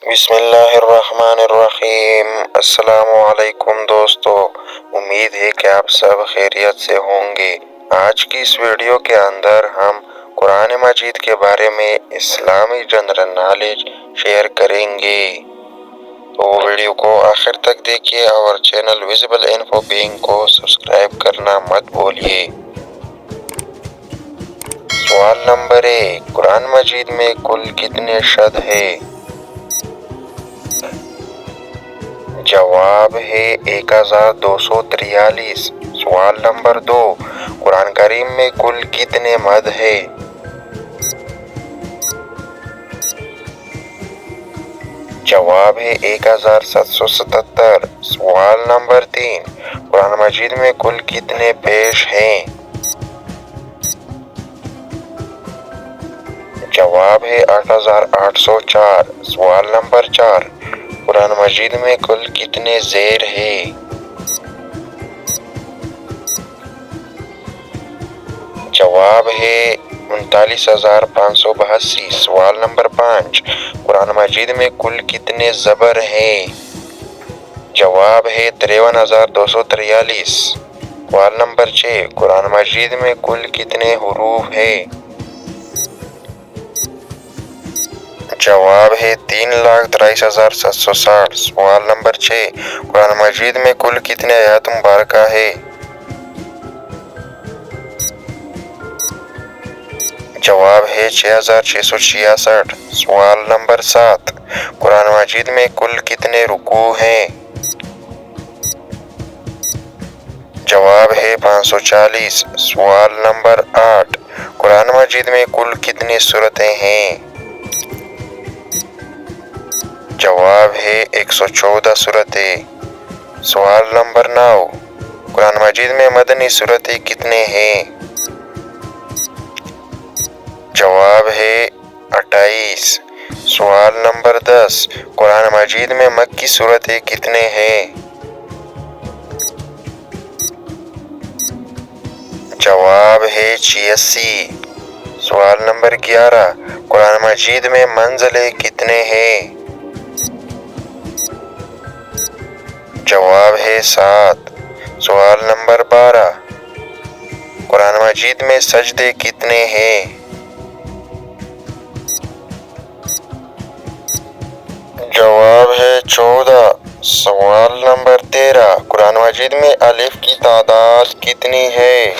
بسم اللہ الرحمن الرحیم۔ السلام علیکم دوستو، امید ہے کہ آپ سب خیریت سے ہوں گے۔ آج کی اس ویڈیو کے اندر ہم قرآن مجید کے بارے میں اسلامی جنرل نالج شیئر کریں گے، تو ویڈیو کو آخر تک دیکھیے اور چینل ویزیبل انفو بینگ کو سبسکرائب کرنا مت بھولیے۔ سوال نمبر 1، قرآن مجید میں کل کتنے شد ہے؟ جواب ہے 1243۔ سوال نمبر 2، قرآن کریم میں کل کتنے مد ہے؟ جواب ہے 1777۔ سوال نمبر 3، قرآن مجید میں کل کتنے پیش ہیں؟ جواب ہے 8804۔ سوال نمبر 4، قرآن مجید میں کل کتنے زیر ہے؟ جواب ہے 39582۔ سوال نمبر 5، قرآن مجید میں کل کتنے زبر ہیں؟ جواب ہے 53243۔ سوال نمبر 6، قرآن مجید میں کل کتنے حروف ہیں؟ جواب ہے 3,23,760۔ سوال نمبر 6، قرآن مجید میں کل کتنے آیات مبارکہ ہے؟ جواب ہے 6666۔ سوال نمبر 7، قرآن مجید میں کل کتنے رکوع ہیں؟ جواب ہے 540۔ سوال نمبر 8، قرآن مجید میں کل کتنی سورتیں ہیں؟ جواب ہے 114 سورتیں۔ سوال نمبر 9، قرآن مجید میں مدنی سورتیں کتنے ہیں؟ جواب ہے 28۔ سوال نمبر 10، قرآن مجید میں مکی سورتیں کتنے ہیں؟ جواب ہے 86۔ سوال نمبر 11، قرآن مجید میں منزلیں کتنے ہیں؟ جواب ہے 7۔ سوال نمبر 12، قرآن مجید میں سجدے کتنے ہیں؟ جواب ہے 14۔ سوال نمبر 13، قرآن مجید میں الف کی تعداد کتنی ہے؟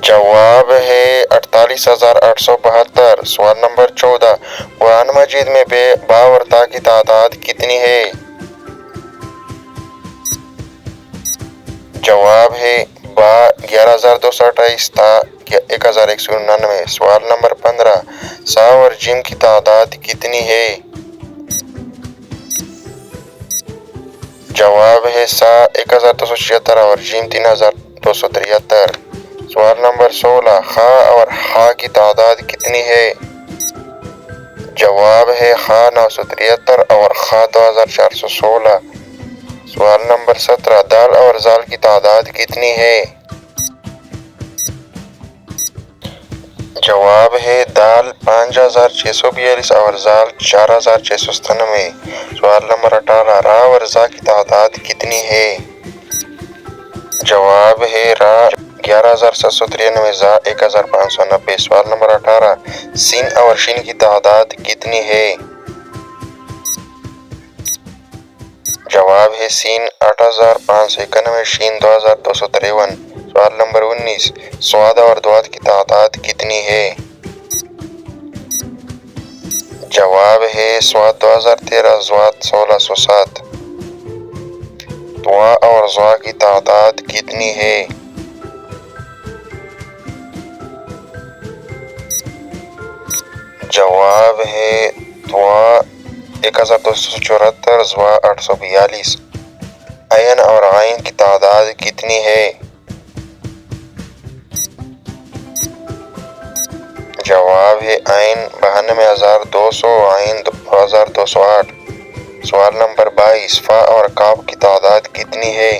جواب ہے 48,872۔ سوال نمبر 14، قرآن مجید میں با اور تا کی تعداد کتنی ہے؟ جواب ہے با 11,228، تا 1,199۔ سوال نمبر 15، سا اور جیم کی تعداد کتنی ہے؟ جواب ہے سا 1,276 اور جیم 3,273۔ سوال نمبر 16، خا اور حا کی تعداد کتنی ہے؟ جواب ہے خا 973 اور خا 2,416۔ سوال نمبر 17، دال اور زال کی تعداد کتنی ہے؟ جواب ہے دال 5,642 اور زال 4,697۔ سوال نمبر 18، را اور زا کی تعداد کتنی ہے؟ جواب ہے را 11,793، زا 1,590۔ سوال نمبر 18، سین اور شین کی تعداد کتنی ہے؟ جواب ہے سین 8,591، شین 2,253۔ سوال نمبر 19، سواد اور دواد کی تعداد کتنی ہے؟ جواب ہے سواد 2,013، زواد 1,607۔ دعا اور زوا کی تعداد کتنی ہے؟ جواب ہے دعا 1,274، زوا 842۔ عین اور عین کی تعداد کتنی ہے؟ جواب ہے عین 92,200، عین 2,208۔ سوال نمبر 22، فا اور کاف کی تعداد کتنی ہے؟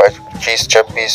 2526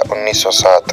1907।